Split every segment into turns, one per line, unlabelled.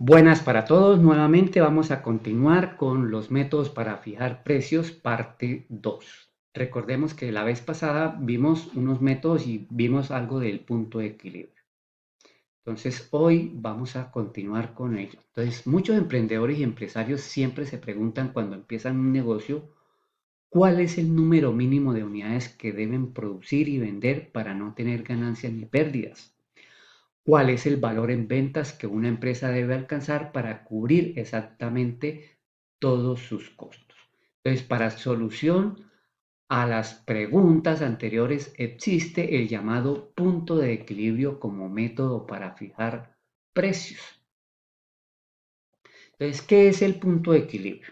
Buenas para todos, nuevamente vamos a continuar con los métodos para fijar precios, parte 2. Recordemos que la vez pasada vimos unos métodos y vimos algo del punto de equilibrio. Entonces hoy vamos a continuar con ello. Entonces muchos emprendedores y empresarios siempre se preguntan cuando empiezan un negocio, ¿cuál es el número mínimo de unidades que deben producir y vender para no tener ganancias ni pérdidas? ¿Cuál es el valor en ventas que una empresa debe alcanzar para cubrir exactamente todos sus costos? Entonces, para solución a las preguntas anteriores existe el llamado punto de equilibrio como método para fijar precios. Entonces, ¿qué es el punto de equilibrio?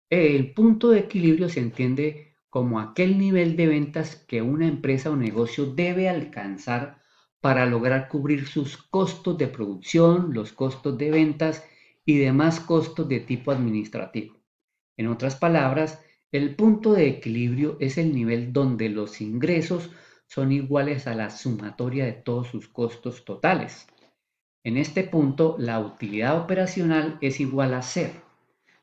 El punto de equilibrio se entiende como aquel nivel de ventas que una empresa o negocio debe alcanzar para lograr cubrir sus costos de producción, los costos de ventas y demás costos de tipo administrativo. En otras palabras, el punto de equilibrio es el nivel donde los ingresos son iguales a la sumatoria de todos sus costos totales. En este punto, la utilidad operacional es igual a cero.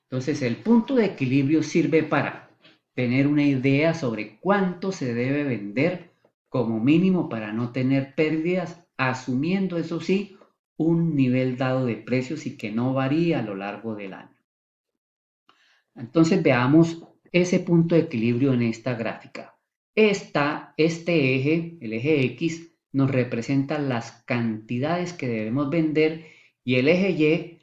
Entonces, el punto de equilibrio sirve para tener una idea sobre cuánto se debe vender como mínimo para no tener pérdidas, asumiendo, eso sí, un nivel dado de precios y que no varía a lo largo del año. Entonces, veamos ese punto de equilibrio en esta gráfica. Este eje, el eje X, nos representa las cantidades que debemos vender y el eje Y,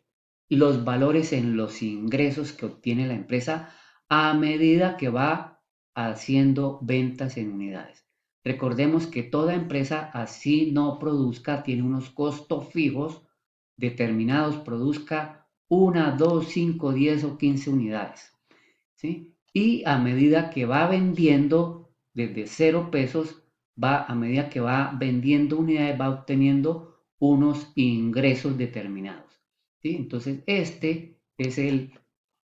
los valores en los ingresos que obtiene la empresa a medida que va haciendo ventas en unidades. Recordemos que toda empresa, así no produzca, tiene unos costos fijos determinados, produzca una, dos, cinco, 10 o 15 unidades. ¿Sí? Y a medida que va vendiendo desde 0 pesos, a medida que va vendiendo unidades, va obteniendo unos ingresos determinados. ¿Sí? Entonces, este es el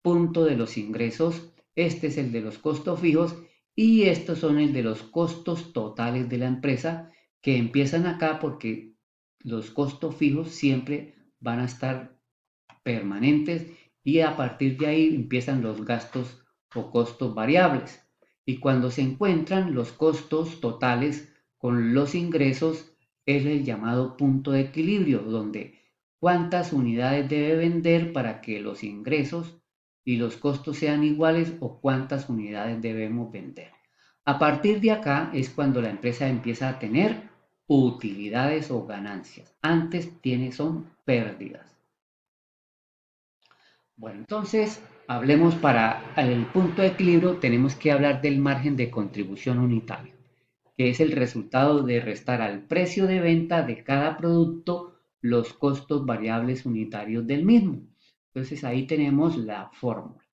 punto de los ingresos, este es el de los costos fijos y estos son el de los costos totales de la empresa que empiezan acá porque los costos fijos siempre van a estar permanentes y a partir de ahí empiezan los gastos o costos variables. Y cuando se encuentran los costos totales con los ingresos es el llamado punto de equilibrio, donde cuántas unidades debe vender para que los ingresos y los costos sean iguales o cuántas unidades debemos vender. A partir de acá es cuando la empresa empieza a tener utilidades o ganancias. Antes son pérdidas. Bueno, entonces hablemos para el punto de equilibrio, tenemos que hablar del margen de contribución unitario, que es el resultado de restar al precio de venta de cada producto los costos variables unitarios del mismo. Entonces ahí tenemos la fórmula.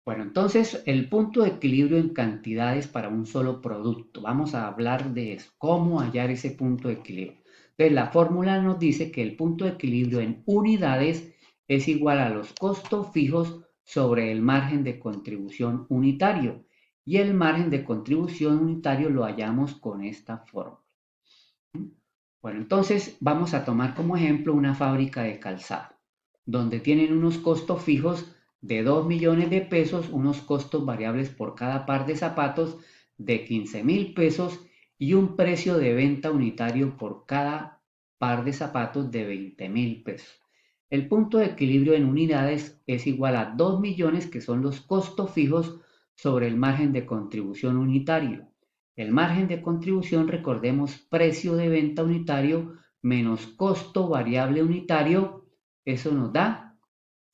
Bueno, entonces el punto de equilibrio en cantidades para un solo producto. Vamos a hablar de eso, cómo hallar ese punto de equilibrio. Entonces la fórmula nos dice que el punto de equilibrio en unidades es igual a los costos fijos sobre el margen de contribución unitario. Y el margen de contribución unitario lo hallamos con esta fórmula. Bueno, entonces vamos a tomar como ejemplo una fábrica de calzado, donde tienen unos costos fijos de 2 millones de pesos, unos costos variables por cada par de zapatos de 15.000 pesos y un precio de venta unitario por cada par de zapatos de 20.000 pesos. El punto de equilibrio en unidades es igual a 2 millones, que son los costos fijos sobre el margen de contribución unitario. El margen de contribución, recordemos, precio de venta unitario menos costo variable unitario, eso nos da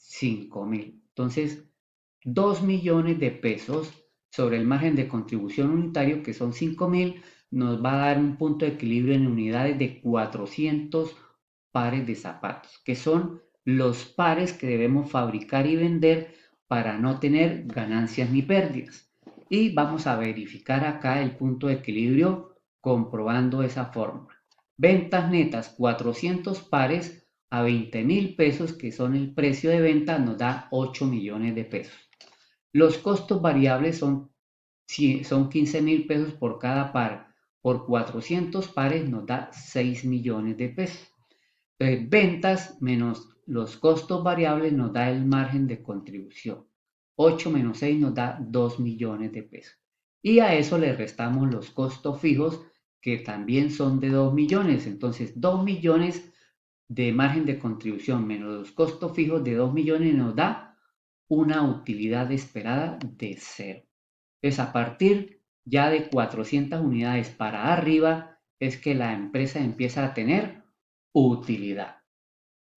5.000. Entonces, 2 millones de pesos sobre el margen de contribución unitario, que son 5.000, nos va a dar un punto de equilibrio en unidades de 400 pares de zapatos, que son los pares que debemos fabricar y vender para no tener ganancias ni pérdidas. Y vamos a verificar acá el punto de equilibrio comprobando esa fórmula. Ventas netas 400 pares a 20.000 pesos, que son el precio de venta, nos da 8 millones de pesos. Los costos variables son 15.000 pesos por cada par. Por 400 pares nos da 6 millones de pesos. Entonces, ventas menos los costos variables nos da el margen de contribución. 8 menos 6 nos da 2 millones de pesos. Y a eso le restamos los costos fijos que también son de 2 millones. Entonces 2 millones de margen de contribución menos los costos fijos de 2 millones nos da una utilidad esperada de 0. Es a partir ya de 400 unidades para arriba es que la empresa empieza a tener utilidad.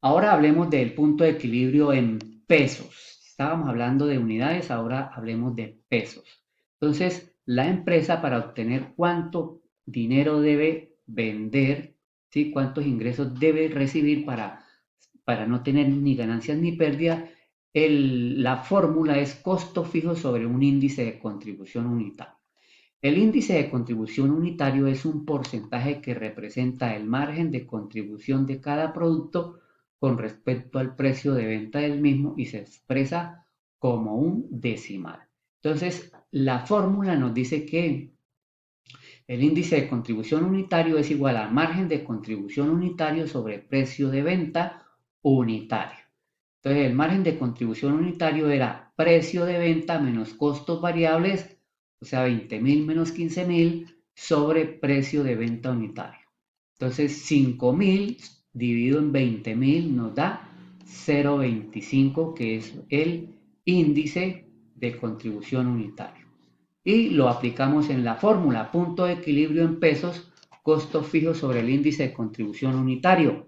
Ahora hablemos del punto de equilibrio en pesos. Estábamos hablando de unidades, ahora hablemos de pesos. Entonces, la empresa para obtener cuánto dinero debe vender, ¿sí? Cuántos ingresos debe recibir para no tener ni ganancias ni pérdidas, la fórmula es costo fijo sobre un índice de contribución unitario. El índice de contribución unitario es un porcentaje que representa el margen de contribución de cada producto con respecto al precio de venta del mismo y se expresa como un decimal. Entonces, la fórmula nos dice que el índice de contribución unitario es igual al margen de contribución unitario sobre precio de venta unitario. Entonces, el margen de contribución unitario era precio de venta menos costos variables, o sea, 20.000 menos 15.000 sobre precio de venta unitario. Entonces, 5.000 dividido en 20.000 nos da 0,25, que es el índice de contribución unitario. Y lo aplicamos en la fórmula, punto de equilibrio en pesos, costo fijo sobre el índice de contribución unitario.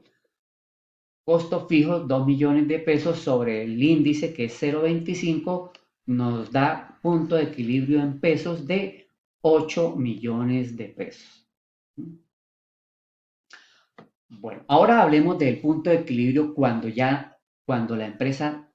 Costo fijo 2 millones de pesos sobre el índice que es 0,25 nos da punto de equilibrio en pesos de 8 millones de pesos. Bueno, ahora hablemos del punto de equilibrio cuando la empresa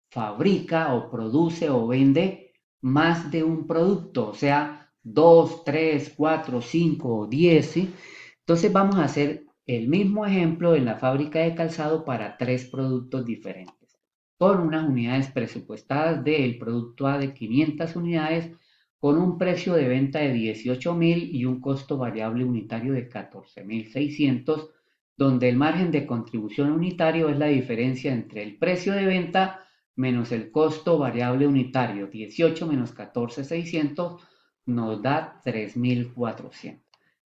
fabrica o produce o vende más de un producto, o sea, 2, 3, 4, 5 o 10, ¿sí? Entonces vamos a hacer el mismo ejemplo en la fábrica de calzado para 3 productos diferentes, con unas unidades presupuestadas del producto A de 500 unidades, con un precio de venta de 18.000 y un costo variable unitario de 14.600, donde el margen de contribución unitario es la diferencia entre el precio de venta menos el costo variable unitario, 18 menos 14.600 nos da 3.400.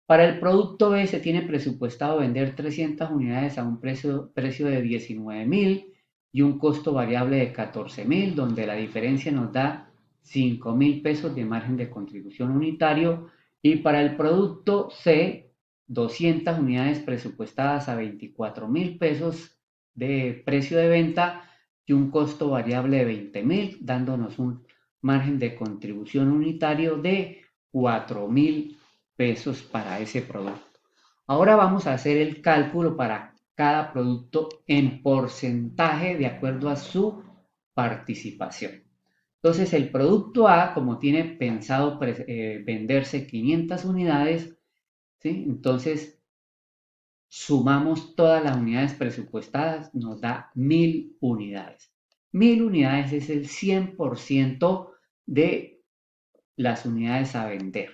Para el producto B se tiene presupuestado vender 300 unidades a un precio de 19.000 y un costo variable de 14.000, donde la diferencia nos da 5.000 pesos de margen de contribución unitario. Y para el producto C, 200 unidades presupuestadas a 24.000 pesos de precio de venta y un costo variable de 20.000, dándonos un margen de contribución unitario de 4.000 pesos para ese producto. Ahora vamos a hacer el cálculo para cada producto en porcentaje de acuerdo a su participación. Entonces, el producto A, como tiene pensado venderse 500 unidades, ¿sí? Entonces sumamos todas las unidades presupuestadas, nos da 1.000 unidades. 1.000 unidades es el 100% de las unidades a vender.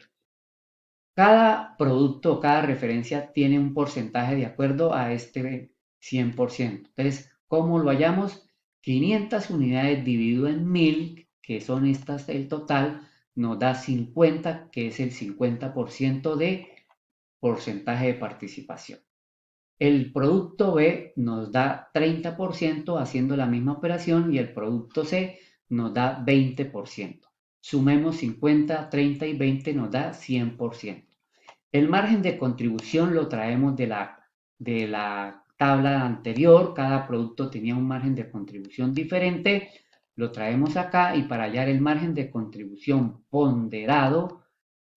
Cada producto, cada referencia tiene un porcentaje de acuerdo a este 100%. Entonces, ¿cómo lo hallamos? 500 unidades dividido en 1.000, que son estas el total, nos da 50, que es el 50% de porcentaje de participación. El producto B nos da 30% haciendo la misma operación y el producto C nos da 20%. Sumemos 50, 30 y 20 nos da 100%. El margen de contribución lo traemos de la tabla anterior. Cada producto tenía un margen de contribución diferente. Lo traemos acá y para hallar el margen de contribución ponderado,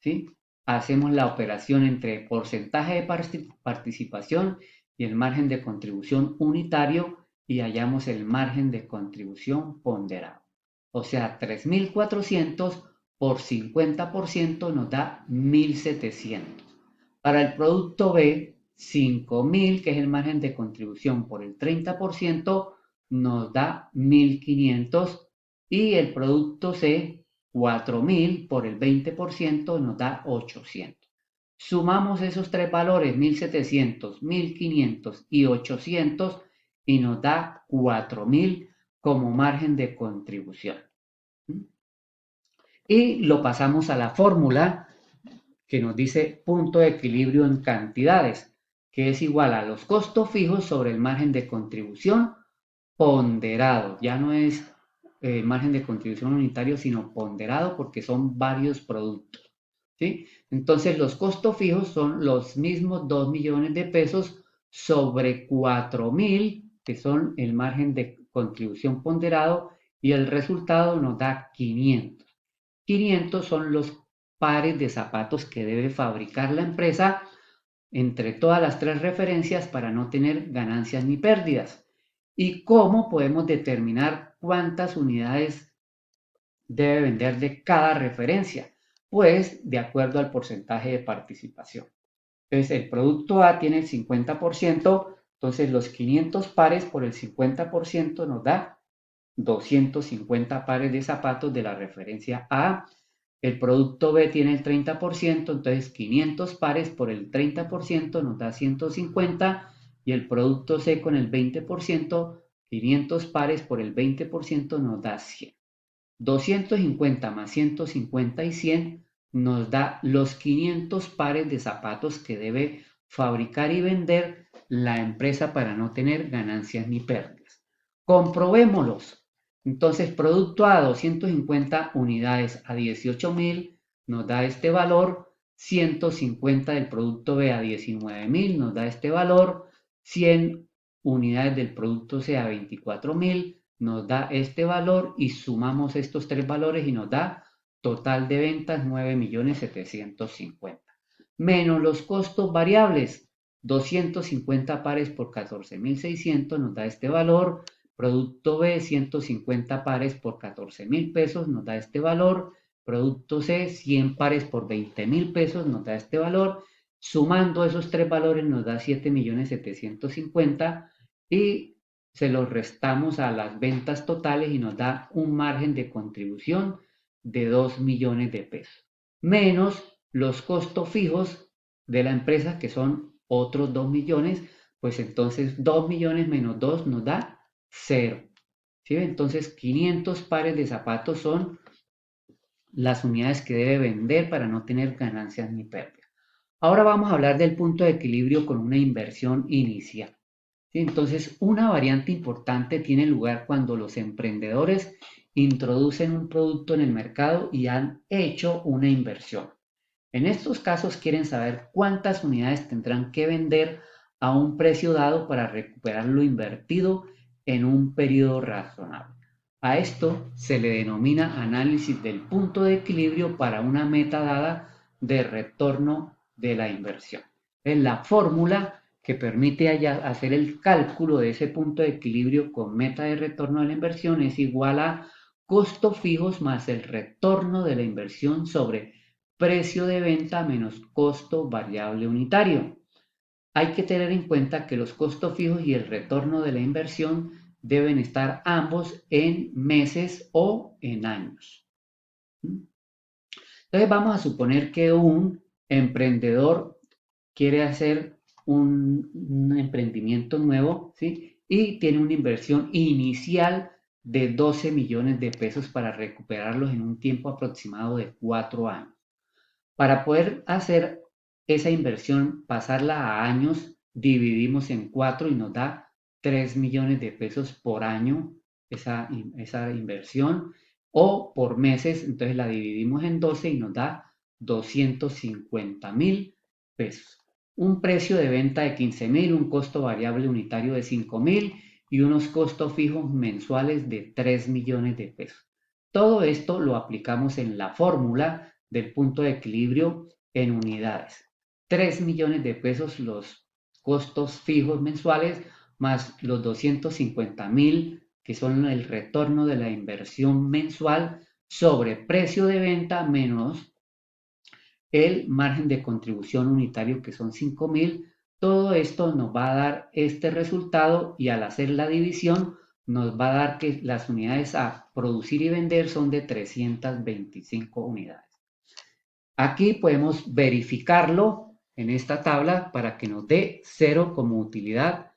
¿sí? Hacemos la operación entre porcentaje de participación y el margen de contribución unitario y hallamos el margen de contribución ponderado. O sea, 3.400 por 50% nos da 1.700. Para el producto B, 5.000, que es el margen de contribución por el 30%, nos da 1.500 y el producto C, 4.000 por el 20% nos da 800. Sumamos esos tres valores, 1.700, 1.500 y 800, y nos da 4.000 como margen de contribución. Y lo pasamos a la fórmula que nos dice punto de equilibrio en cantidades, que es igual a los costos fijos sobre el margen de contribución ponderado. Ya no es margen de contribución unitario, sino ponderado porque son varios productos. ¿Sí? Entonces los costos fijos son los mismos 2 millones de pesos sobre 4.000, que son el margen de contribución ponderado, y el resultado nos da 500. 500 son los pares de zapatos que debe fabricar la empresa entre todas las tres referencias para no tener ganancias ni pérdidas. ¿Y cómo podemos determinar cuántas unidades debe vender de cada referencia? Pues de acuerdo al porcentaje de participación. Entonces el producto A tiene el 50%, entonces los 500 pares por el 50% nos da 250 pares de zapatos de la referencia A. El producto B tiene el 30%, entonces 500 pares por el 30% nos da 150, y el producto C con el 20%, 500 pares por el 20% nos da 100. 250 más 150 y 100 nos da los 500 pares de zapatos que debe fabricar y vender la empresa para no tener ganancias ni pérdidas. Comprobémoslos. Entonces, producto A, 250 unidades a 18.000 nos da este valor. 150 del producto B a 19.000 nos da este valor. 100 unidades del producto C a 24.000 nos da este valor, y sumamos estos tres valores y nos da total de ventas 9.750.000. Menos los costos variables, 250 pares por 14.600 nos da este valor. Producto B, 150 pares por 14.000 pesos nos da este valor. Producto C, 100 pares por 20.000 pesos nos da este valor. Sumando esos tres valores nos da 7.750.000, y se los restamos a las ventas totales y nos da un margen de contribución de 2 millones de pesos. Menos los costos fijos de la empresa, que son otros 2 millones, pues entonces 2 millones menos 2 nos da 0. ¿Sí? Entonces 500 pares de zapatos son las unidades que debe vender para no tener ganancias ni pérdidas. Ahora vamos a hablar del punto de equilibrio con una inversión inicial. ¿Sí? Entonces, una variante importante tiene lugar cuando los emprendedores introducen un producto en el mercado y han hecho una inversión. En estos casos quieren saber cuántas unidades tendrán que vender a un precio dado para recuperar lo invertido en un periodo razonable. A esto se le denomina análisis del punto de equilibrio para una meta dada de retorno de la inversión. Es la fórmula que permite hacer el cálculo de ese punto de equilibrio con meta de retorno de la inversión es igual a costos fijos más el retorno de la inversión sobre precio de venta menos costo variable unitario. Hay que tener en cuenta que los costos fijos y el retorno de la inversión deben estar ambos en meses o en años. Entonces vamos a suponer que un emprendedor quiere hacer un emprendimiento nuevo, ¿sí? Y tiene una inversión inicial de 12 millones de pesos para recuperarlos en un tiempo aproximado de 4 años. Para poder hacer esa inversión, pasarla a años, dividimos en 4 y nos da 3 millones de pesos por año esa inversión, o por meses, entonces la dividimos en 12 y nos da 250.000 pesos. Un precio de venta de 15.000, un costo variable unitario de 5.000 y unos costos fijos mensuales de 3 millones de pesos. Todo esto lo aplicamos en la fórmula del punto de equilibrio en unidades. 3 millones de pesos los costos fijos mensuales más los 250.000, que son el retorno de la inversión mensual sobre precio de venta menos el margen de contribución unitario, que son 5.000. Todo esto nos va a dar este resultado, y al hacer la división nos va a dar que las unidades a producir y vender son de 325 unidades. Aquí podemos verificarlo en esta tabla para que nos dé 0 como utilidad